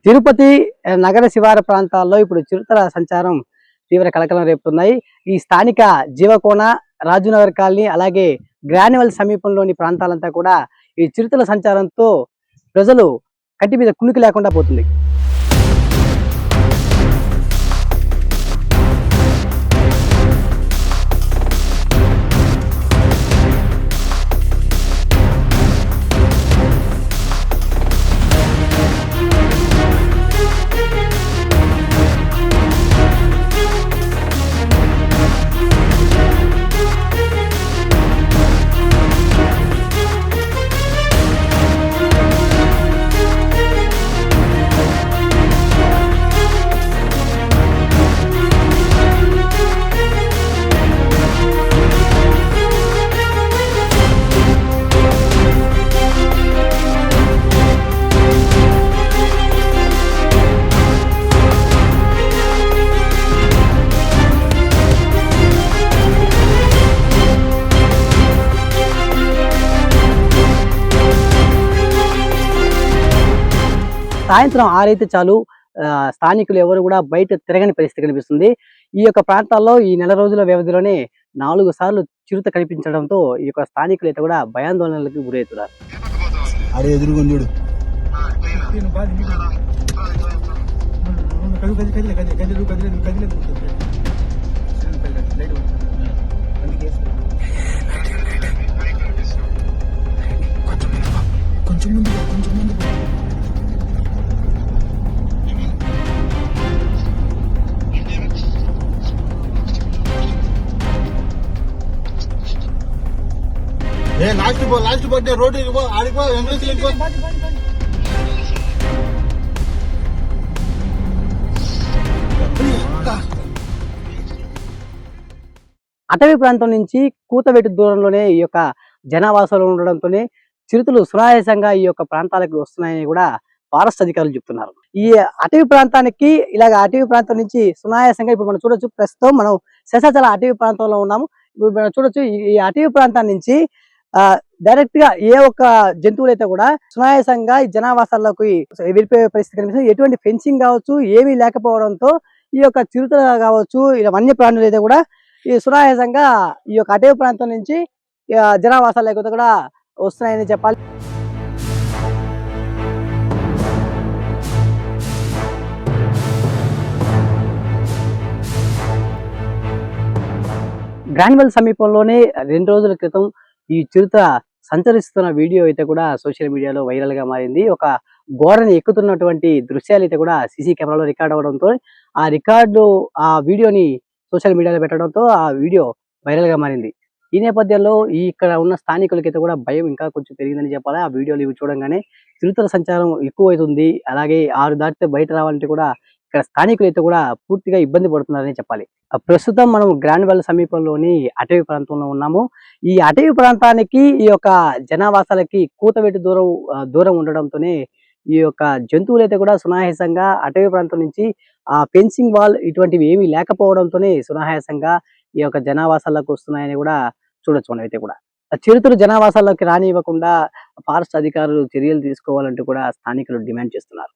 తిరుపతి నగర శివారు ప్రాంతాల్లో ఇప్పుడు చిరుతల సంచారం తీవ్ర కలకలం రేపుతున్నాయి. ఈ స్థానిక జీవకోన, రాజునగర్ కాలనీ అలాగే గ్రాన్యువల్ సమీపంలోని ప్రాంతాలంతా కూడా ఈ చిరుతల సంచారంతో ప్రజలు కంటి మీద కునుకు లేకుండా పోతుంది. సాయంత్రం 6 అయితే చాలు స్థానికులు ఎవరు కూడా బయట తిరగని పరిస్థితి కనిపిస్తుంది. ఈ యొక్క ప్రాంతాల్లో ఈ నెల రోజుల వ్యవధిలోనే 4 సార్లు చిరుత కనిపించడంతో ఈ యొక్క స్థానికులు అయితే కూడా భయాందోళనలకు గురవుతున్నారు. లాస్ట్ బర్త్డే రోడ్ ఆడిపో అటవీ ప్రాంతం నుంచి కూతవేటు దూరంలోనే ఈ యొక్క జనావాసాలు ఉండడంతోనే చిరుతలు సునాయాసంగా ఈ యొక్క ప్రాంతాలకు వస్తున్నాయని కూడా ఫారెస్ట్ అధికారులు చెప్తున్నారు. ఈ అటవీ ప్రాంతానికి ఇలాగ అటవీ ప్రాంతం నుంచి సునాయాసంగా ఇప్పుడు మనం చూడొచ్చు. ప్రస్తుతం మనం శేషాచల అటవీ ప్రాంతంలో ఉన్నాము. ఇప్పుడు మనం చూడొచ్చు ఈ అటవీ ప్రాంతం నుంచి డైరెక్ట్ గా ఏ ఒక్క జంతువులు అయితే కూడా సునాయాసంగా ఈ జనావాసాల్లోకి వెళ్ళిపోయే పరిస్థితి కనిపిస్తుంది. ఎటువంటి ఫెన్సింగ్ కావచ్చు ఏమీ లేకపోవడంతో ఈ యొక్క చిరుతలు కావచ్చు ఇలా వన్య ప్రాణులు అయితే కూడా ఈ సునాయాసంగా ఈ యొక్క అటవీ ప్రాంతం నుంచి జనావాసాల్లోకి కూడా వస్తున్నాయని చెప్పాలి. గ్రాన్యువల్ సమీపంలోనే 2 రోజుల క్రితం ఈ చిరుత సంచరిస్తున్న వీడియో అయితే కూడా సోషల్ మీడియాలో వైరల్ గా మారింది. ఒక గోడని ఎక్కుతున్నటువంటి దృశ్యాలు అయితే కూడా సీసీ కెమెరాలో రికార్డ్ అవడంతో ఆ వీడియోని సోషల్ మీడియాలో పెట్టడంతో ఆ వీడియో వైరల్ గా మారింది. ఈ నేపథ్యంలో ఇక్కడ ఉన్న స్థానికులకైతే కూడా భయం ఇంకా కొంచెం పెరిగిందని చెప్పాలి. ఆ వీడియోలు ఇవి చూడంగానే చిరుతల సంచారం ఎక్కువైతుంది, అలాగే 6 దాటితే బయట రావాలంటే కూడా ఇక్కడ స్థానికులు అయితే కూడా పూర్తిగా ఇబ్బంది పడుతున్నారని చెప్పాలి. ప్రస్తుతం మనం గ్రాన్యువల్ సమీపంలోని అటవీ ప్రాంతంలో ఉన్నాము. ఈ అటవీ ప్రాంతానికి ఈ యొక్క జనావాసాలకి కూతవేటు దూరం ఉండడంతోనే ఈ యొక్క జంతువులు అయితే కూడా సునాయాసంగా అటవీ ప్రాంతం నుంచి ఆ ఫెన్సింగ్ వాల్ ఇటువంటివి ఏమీ లేకపోవడంతోనే సునాయాసంగా ఈ యొక్క జనావాసాలకు వస్తున్నాయని కూడా చూడొచ్చు. మనం అయితే కూడా చిరుతలు జనావాసాల్లోకి రానివ్వకుండా ఫారెస్ట్ అధికారులు చర్యలు తీసుకోవాలంటూ కూడా స్థానికులు డిమాండ్ చేస్తున్నారు.